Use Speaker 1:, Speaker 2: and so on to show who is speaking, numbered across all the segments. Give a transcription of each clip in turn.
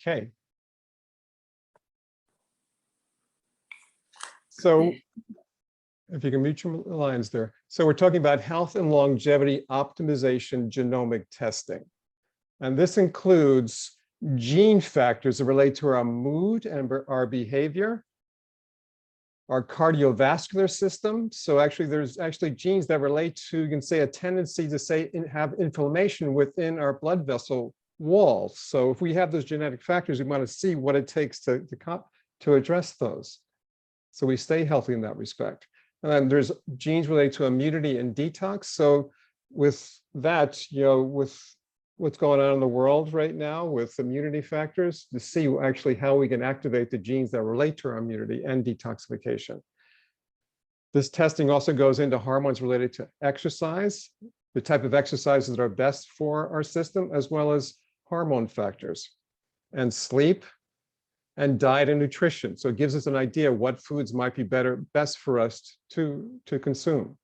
Speaker 1: Okay. So if you can mute your lines there. So we're talking about health and longevity optimization genomic testing. And this includes gene factors that relate to our mood and our behavior, our cardiovascular system. So actually, there's actually genes that relate to, you can say, a tendency to have inflammation within our blood vessel walls. So if we have those genetic factors, we want to see what it takes to address those, so we stay healthy in that respect. And then there's genes related to immunity and detox. So with that, with what's going on in the world right now with immunity factors, to see actually how we can activate the genes that relate to our immunity and detoxification. This testing also goes into hormones related to exercise, the type of exercises that are best for our system, as well as hormone factors, and sleep, and diet and nutrition. So it gives us an idea what foods might be best for us to consume.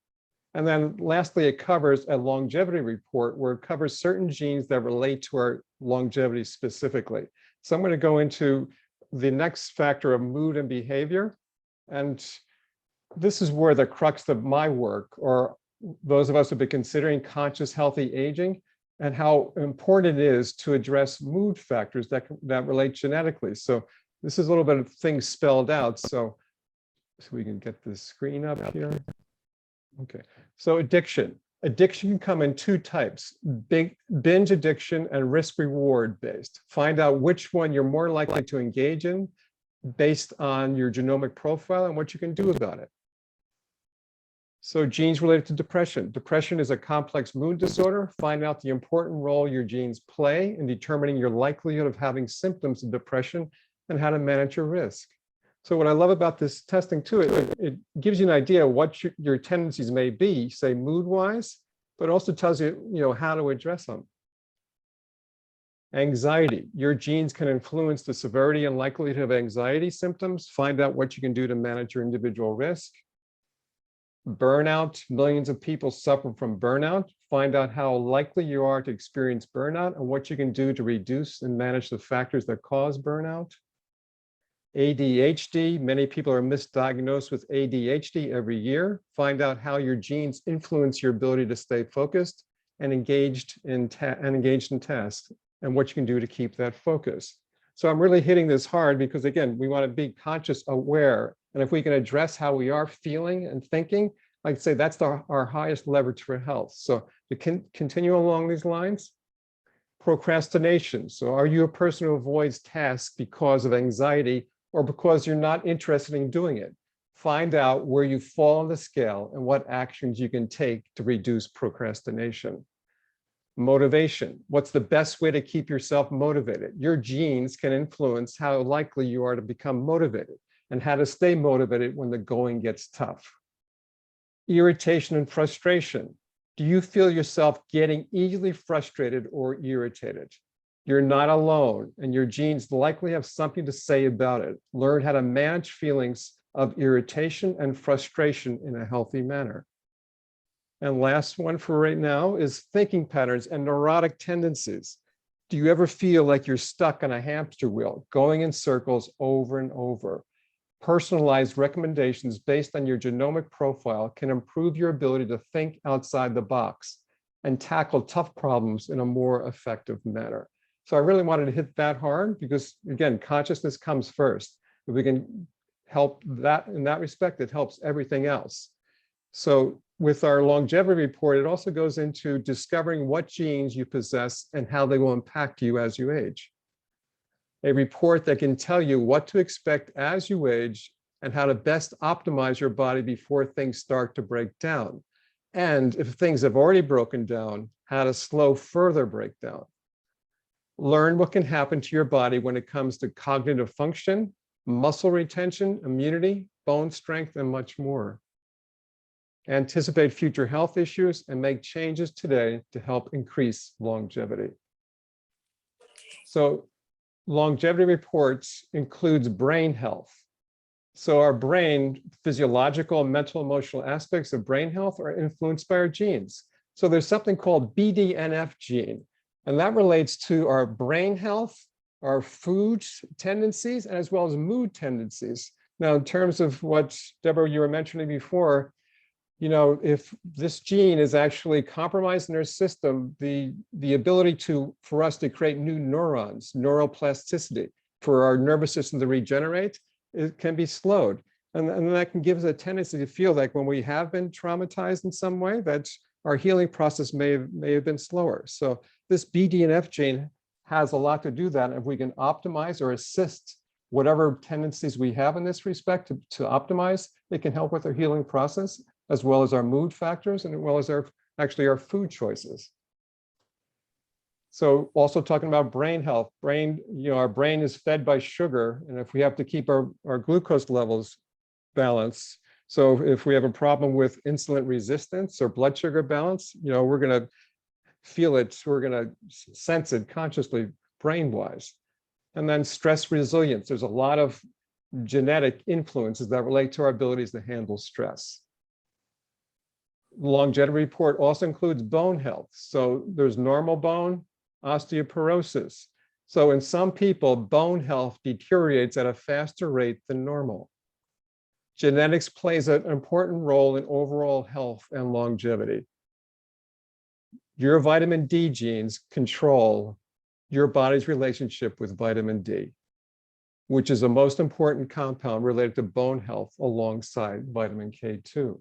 Speaker 1: And then lastly, it covers a longevity report where it covers certain genes that relate to our longevity specifically. So I'm going to go into the next factor of mood and behavior. And this is where the crux of my work, or those of us who've been considering conscious, healthy aging, and how important it is to address mood factors that relate genetically. So this is a little bit of things spelled out. So we can get the screen up here. Okay, so addiction. Addiction can come in two types: binge addiction and risk-reward based. Find out which one you're more likely to engage in based on your genomic profile and what you can do about it. So genes related to depression. Depression is a complex mood disorder. Find out the important role your genes play in determining your likelihood of having symptoms of depression and how to manage your risk. So what I love about this testing too, it gives you an idea of what your tendencies may be, say mood-wise, but also tells you, how to address them. Anxiety. Your genes can influence the severity and likelihood of anxiety symptoms. Find out what you can do to manage your individual risk. Burnout. Millions of people suffer from burnout. Find out how likely you are to experience burnout and what you can do to reduce and manage the factors that cause burnout. ADHD, many people are misdiagnosed with ADHD every year. Find out how your genes influence your ability to stay focused and engaged in tasks, and what you can do to keep that focus. So I'm really hitting this hard because, again, we want to be conscious, aware, and if we can address how we are feeling and thinking, like I say, that's our highest leverage for health. So to continue along these lines, procrastination. So are you a person who avoids tasks because of anxiety or because you're not interested in doing it? Find out where you fall on the scale and what actions you can take to reduce procrastination. Motivation. What's the best way to keep yourself motivated? Your genes can influence how likely you are to become motivated and how to stay motivated when the going gets tough. Irritation and frustration. Do you feel yourself getting easily frustrated or irritated? You're not alone, and your genes likely have something to say about it. Learn how to manage feelings of irritation and frustration in a healthy manner. And last one for right now is thinking patterns and neurotic tendencies. Do you ever feel like you're stuck on a hamster wheel, going in circles over and over? Personalized recommendations based on your genomic profile can improve your ability to think outside the box and tackle tough problems in a more effective manner. So I really wanted to hit that hard because, again, consciousness comes first. If we can help that in that respect, it helps everything else. So with our longevity report, it also goes into discovering what genes you possess and how they will impact you as you age. A report that can tell you what to expect as you age and how to best optimize your body before things start to break down. And if things have already broken down, how to slow further breakdown. Learn what can happen to your body when it comes to cognitive function, muscle retention, immunity, bone strength, and much more. Anticipate future health issues and make changes today to help increase longevity. So longevity reports includes brain health. So our brain, physiological, mental, emotional aspects of brain health are influenced by our genes. So there's something called BDNF gene, and that relates to our brain health, our food tendencies, as well as mood tendencies. Now, in terms of what, Deborah, you were mentioning before, if this gene is actually compromised in our system, the ability for us to create new neurons, neuroplasticity, for our nervous system to regenerate, it can be slowed. And that can give us a tendency to feel like when we have been traumatized in some way, that our healing process may have been slower. So this BDNF gene has a lot to do with that. If we can optimize or assist whatever tendencies we have in this respect to optimize, it can help with our healing process, as well as our mood factors, and as well as our food choices. So also talking about brain health, our brain is fed by sugar, and if we have to keep our glucose levels balanced, so if we have a problem with insulin resistance or blood sugar balance, we're going to feel it, we're going to sense it consciously, brain-wise. And then stress resilience. There's a lot of genetic influences that relate to our abilities to handle stress. The longevity report also includes bone health. So there's normal bone, osteoporosis. So in some people, bone health deteriorates at a faster rate than normal. Genetics plays an important role in overall health and longevity. Your vitamin D genes control your body's relationship with vitamin D, which is the most important compound related to bone health alongside vitamin K2.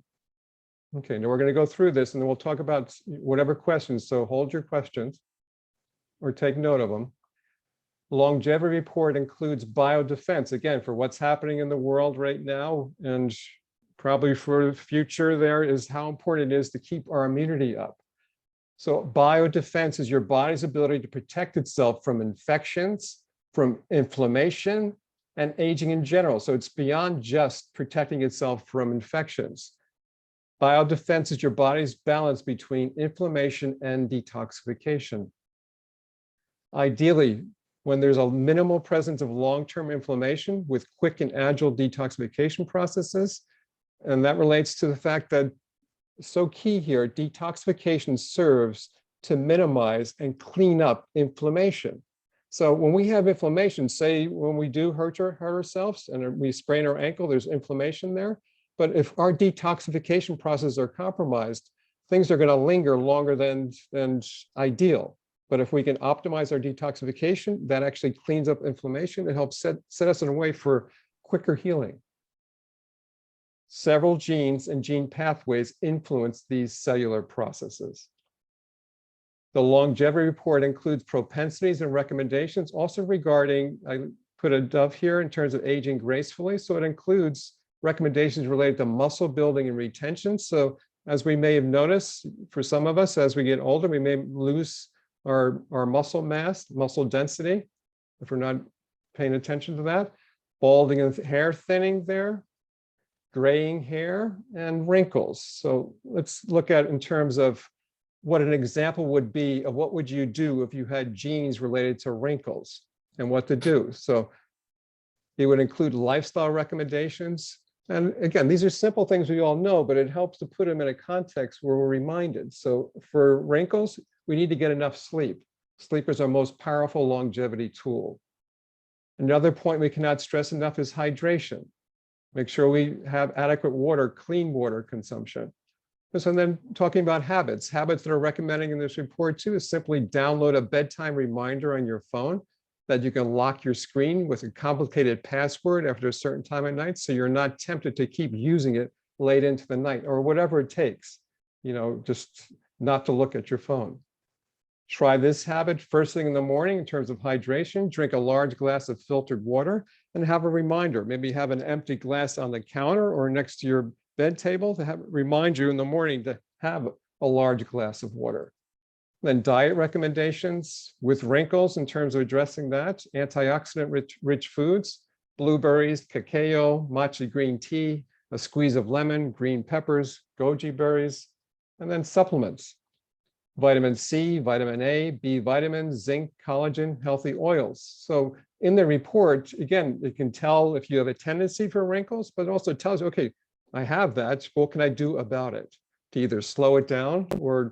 Speaker 1: Okay, now we're going to go through this and then we'll talk about whatever questions. So hold your questions or take note of them. Longevity report includes biodefense, again, for what's happening in the world right now, and probably for the future there, is how important it is to keep our immunity up. So biodefense is your body's ability to protect itself from infections, from inflammation, and aging in general. So it's beyond just protecting itself from infections. Biodefense is your body's balance between inflammation and detoxification. Ideally, when there's a minimal presence of long-term inflammation with quick and agile detoxification processes, and that relates to the fact that so key here, detoxification serves to minimize and clean up inflammation. So when we have inflammation, say when we do hurt ourselves and we sprain our ankle, there's inflammation there. But if our detoxification processes are compromised, things are going to linger longer than ideal. But if we can optimize our detoxification, that actually cleans up inflammation. It helps set us in a way for quicker healing. Several genes and gene pathways influence these cellular processes. The longevity report includes propensities and recommendations also regarding, I put a dove here in terms of aging gracefully. So it includes recommendations related to muscle building and retention. So as we may have noticed, for some of us, as we get older, we may lose our muscle mass, muscle density, if we're not paying attention to that. Balding and hair thinning there, graying hair, and wrinkles. So let's look at in terms of what an example would be of what would you do if you had genes related to wrinkles and what to do. So it would include lifestyle recommendations. And again, these are simple things we all know, but it helps to put them in a context where we're reminded. So for wrinkles, we need to get enough sleep. Sleep is our most powerful longevity tool. Another point we cannot stress enough is hydration. Make sure we have adequate water, clean water consumption. So then talking about habits that are recommending in this report too is simply download a bedtime reminder on your phone that you can lock your screen with a complicated password after a certain time at night, so you're not tempted to keep using it late into the night or whatever it takes, just not to look at your phone. Try this habit first thing in the morning in terms of hydration. Drink a large glass of filtered water and have a reminder. Maybe have an empty glass on the counter or next to your bed table to remind you in the morning to have a large glass of water. Then diet recommendations with wrinkles in terms of addressing that. Antioxidant rich foods, blueberries, cacao, matcha green tea, a squeeze of lemon, green peppers, goji berries, and then supplements. Vitamin C, vitamin A, B vitamins, zinc, collagen, healthy oils. So in the report, again, it can tell if you have a tendency for wrinkles, but it also tells you, okay, I have that, what can I do about it? To either slow it down or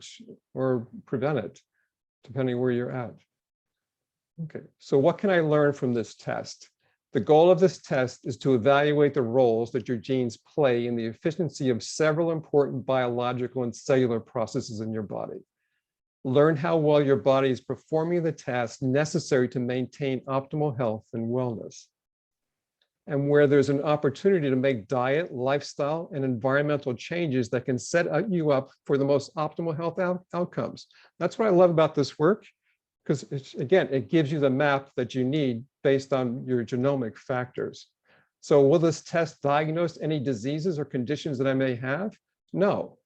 Speaker 1: prevent it, depending where you're at. Okay, so what can I learn from this test? The goal of this test is to evaluate the roles that your genes play in the efficiency of several important biological and cellular processes in your body. Learn how well your body is performing the tasks necessary to maintain optimal health and wellness. And where there's an opportunity to make diet, lifestyle, and environmental changes that can set you up for the most optimal health outcomes. That's what I love about this work, because again, it gives you the map that you need based on your genomic factors. So will this test diagnose any diseases or conditions that I may have? No.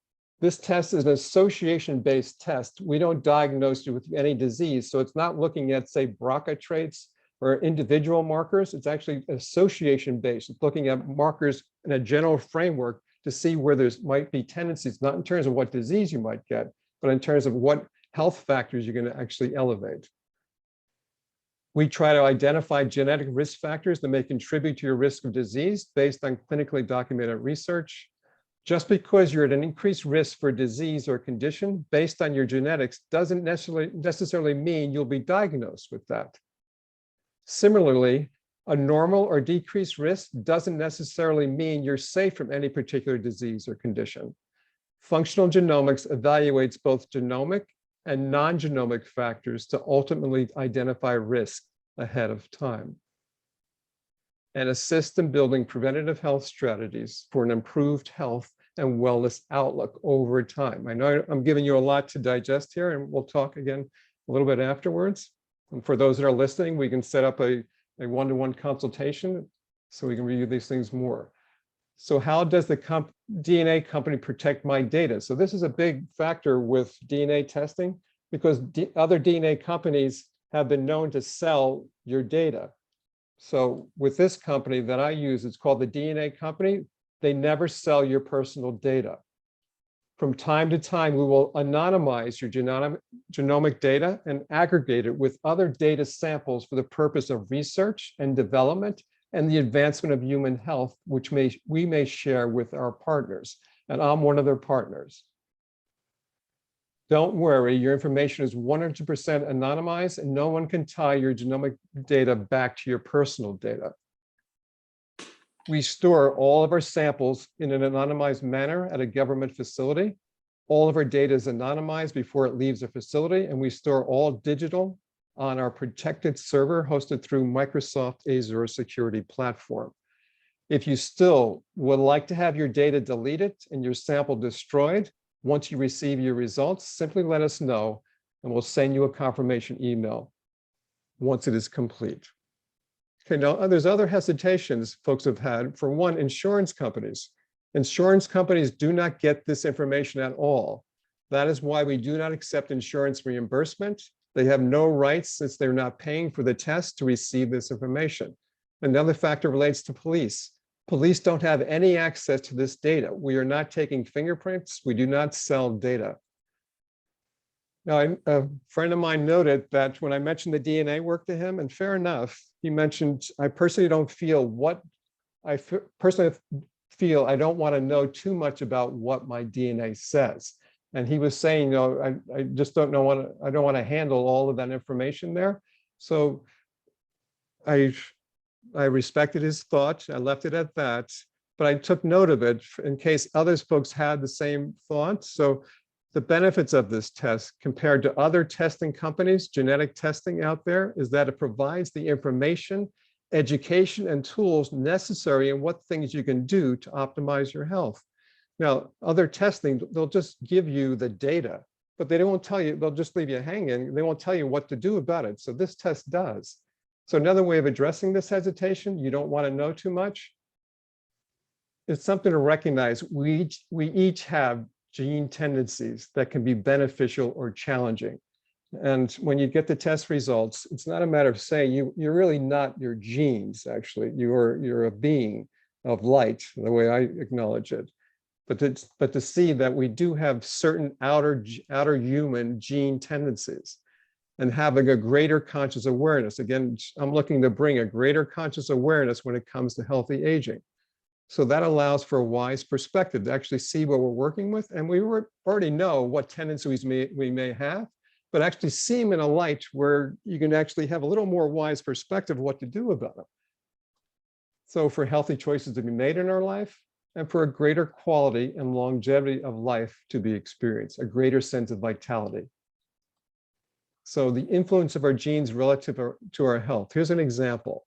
Speaker 1: This test is an association-based test. We don't diagnose you with any disease. So it's not looking at, say, BRCA traits or individual markers. It's actually association-based. It's looking at markers in a general framework to see where there might be tendencies, not in terms of what disease you might get, but in terms of what health factors you're going to actually elevate. We try to identify genetic risk factors that may contribute to your risk of disease based on clinically documented research. Just because you're at an increased risk for disease or condition based on your genetics doesn't necessarily mean you'll be diagnosed with that. Similarly, a normal or decreased risk doesn't necessarily mean you're safe from any particular disease or condition. Functional genomics evaluates both genomic and non-genomic factors to ultimately identify risk ahead of time and assist in building preventative health strategies for an improved health and wellness outlook over time. I know I'm giving you a lot to digest here, and we'll talk again a little bit afterwards. And for those that are listening, we can set up a one-to-one consultation so we can review these things more. So how does the DNA company protect my data? So this is a big factor with DNA testing because other DNA companies have been known to sell your data. So with this company that I use, it's called the DNA company. They never sell your personal data. From time to time, we will anonymize your genomic data and aggregate it with other data samples for the purpose of research and development and the advancement of human health, which we may share with our partners. And I'm one of their partners. Don't worry, your information is 100% anonymized and no one can tie your genomic data back to your personal data. We store all of our samples in an anonymized manner at a government facility. All of our data is anonymized before it leaves the facility, and we store all digital on our protected server hosted through Microsoft Azure security platform. If you still would like to have your data deleted and your sample destroyed, once you receive your results, simply let us know, and we'll send you a confirmation email once it is complete. Okay, now there's other hesitations folks have had. For one, insurance companies. Insurance companies do not get this information at all. That is why we do not accept insurance reimbursement. They have no rights, since they're not paying for the test, to receive this information. Another factor relates to police. Police don't have any access to this data. We are not taking fingerprints. We do not sell data. Now, a friend of mine noted that when I mentioned the DNA work to him, and fair enough, he mentioned, I personally don't feel I don't want to know too much about what my DNA says. And he was saying, I just don't know, I don't want to handle all of that information there. So I respected his thought. I left it at that, but I took note of it in case other folks had the same thought. So the benefits of this test compared to other testing companies, genetic testing out there, is that it provides the information, education, and tools necessary and what things you can do to optimize your health. Now, other testing, they'll just give you the data, but they won't tell you, they'll just leave you hanging. They won't tell you what to do about it. So this test does. So another way of addressing this hesitation, you don't want to know too much, it's something to recognize. We each have gene tendencies that can be beneficial or challenging. And when you get the test results, it's not a matter of saying you're really not your genes, actually. You're a being of light, the way I acknowledge it. But to see that we do have certain outer human gene tendencies and having a greater conscious awareness. Again, I'm looking to bring a greater conscious awareness when it comes to healthy aging. So that allows for a wise perspective to actually see what we're working with. And we already know what tendencies we may have. but actually see them in a light where you can actually have a little more wise perspective of what to do about them. So for healthy choices to be made in our life, and for a greater quality and longevity of life to be experienced, a greater sense of vitality. So the influence of our genes relative to our health. Here's an example.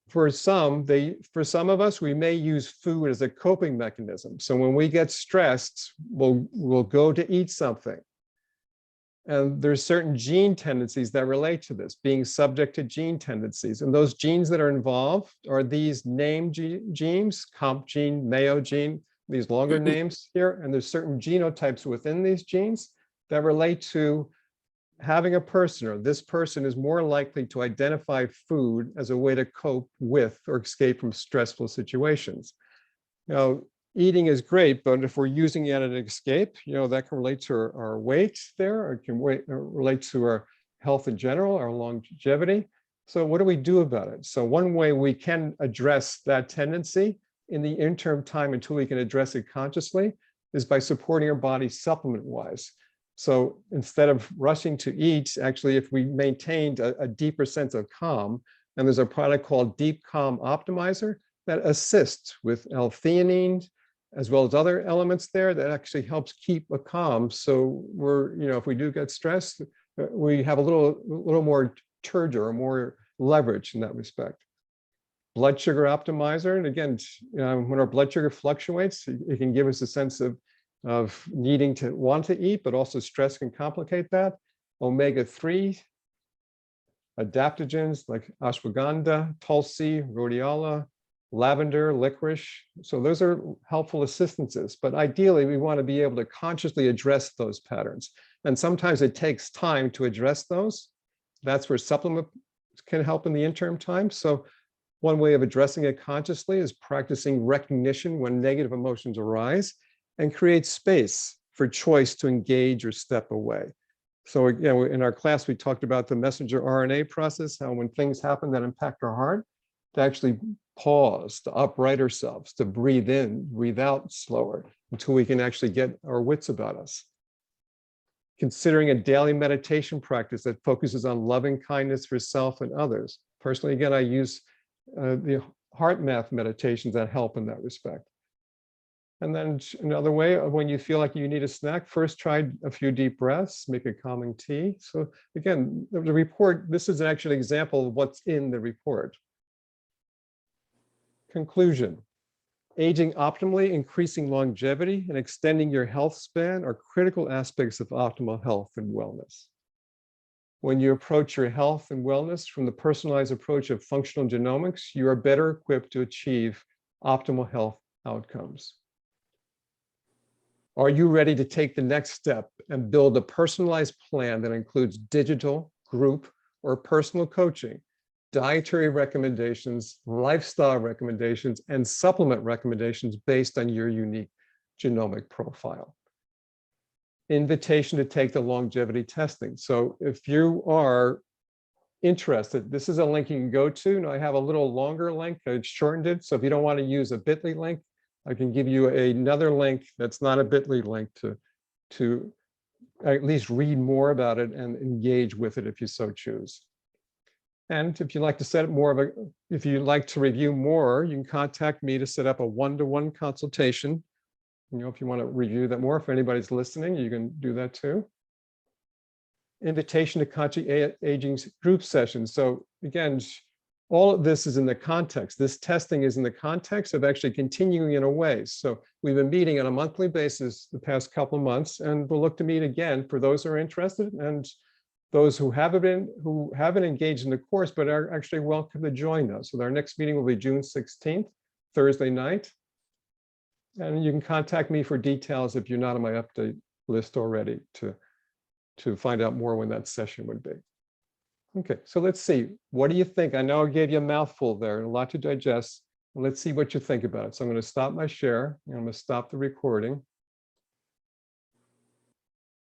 Speaker 1: For some of us, we may use food as a coping mechanism. So when we get stressed, we'll go to eat something. And there's certain gene tendencies that relate to this, being subject to gene tendencies. And those genes that are involved are these named genes, COMP gene, Mayo gene, these longer names here. And there's certain genotypes within these genes that relate to having a person, or this person is more likely to identify food as a way to cope with or escape from stressful situations. Now, eating is great, but if we're using it as an escape, that can relate to our weight there, or it can relate to our health in general, our longevity. So what do we do about it? So one way we can address that tendency in the interim time until we can address it consciously is by supporting our body supplement-wise. So instead of rushing to eat, actually, if we maintained a deeper sense of calm, and there's a product called Deep Calm Optimizer that assists with L-theanine, as well as other elements there that actually helps keep a calm. So if we do get stressed, we have a little more turgor or more leverage in that respect. Blood sugar optimizer, and again, when our blood sugar fluctuates, it can give us a sense of needing to want to eat, but also stress can complicate that. Omega-3 adaptogens like ashwagandha, tulsi, rhodiola, lavender, licorice. So those are helpful assistances, but ideally we want to be able to consciously address those patterns. And sometimes it takes time to address those. That's where supplements can help in the interim time. So one way of addressing it consciously is practicing recognition when negative emotions arise and create space for choice to engage or step away. So in our class, we talked about the messenger RNA process, how when things happen that impact our heart, to actually pause, to upright ourselves, to breathe in, breathe out slower until we can actually get our wits about us. Considering a daily meditation practice that focuses on loving kindness for self and others. Personally, again, I use the heart math meditations that help in that respect. And then another way, when you feel like you need a snack, first try a few deep breaths, make a calming tea. So again, the report, this is actually an example of what's in the report. Conclusion. Aging optimally, increasing longevity, and extending your health span are critical aspects of optimal health and wellness. When you approach your health and wellness from the personalized approach of functional genomics, you are better equipped to achieve optimal health outcomes. Are you ready to take the next step and build a personalized plan that includes digital, group, or personal coaching, dietary recommendations, lifestyle recommendations, and supplement recommendations based on your unique genomic profile? Invitation to take the longevity testing. So if you are interested, this is a link you can go to. Now I have a little longer link, I've shortened it. So if you don't want to use a bit.ly link, I can give you another link that's not a bit.ly link to at least read more about it and engage with it if you so choose. And if you'd like to set up if you'd like to review more, you can contact me to set up a one-to-one consultation. If you want to review that more, if anybody's listening, you can do that too. Invitation to conscious aging group sessions. So again, all of this is in the context. This testing is in the context of actually continuing in a way. So we've been meeting on a monthly basis the past couple of months, and we'll look to meet again for those who are interested and those who haven't engaged in the course, but are actually welcome to join us. So our next meeting will be June 16th, Thursday night. And you can contact me for details if you're not on my update list already to find out more when that session would be. Okay, so let's see. What do you think? I know I gave you a mouthful there and a lot to digest. Let's see what you think about it. So I'm going to stop my share and I'm going to stop the recording.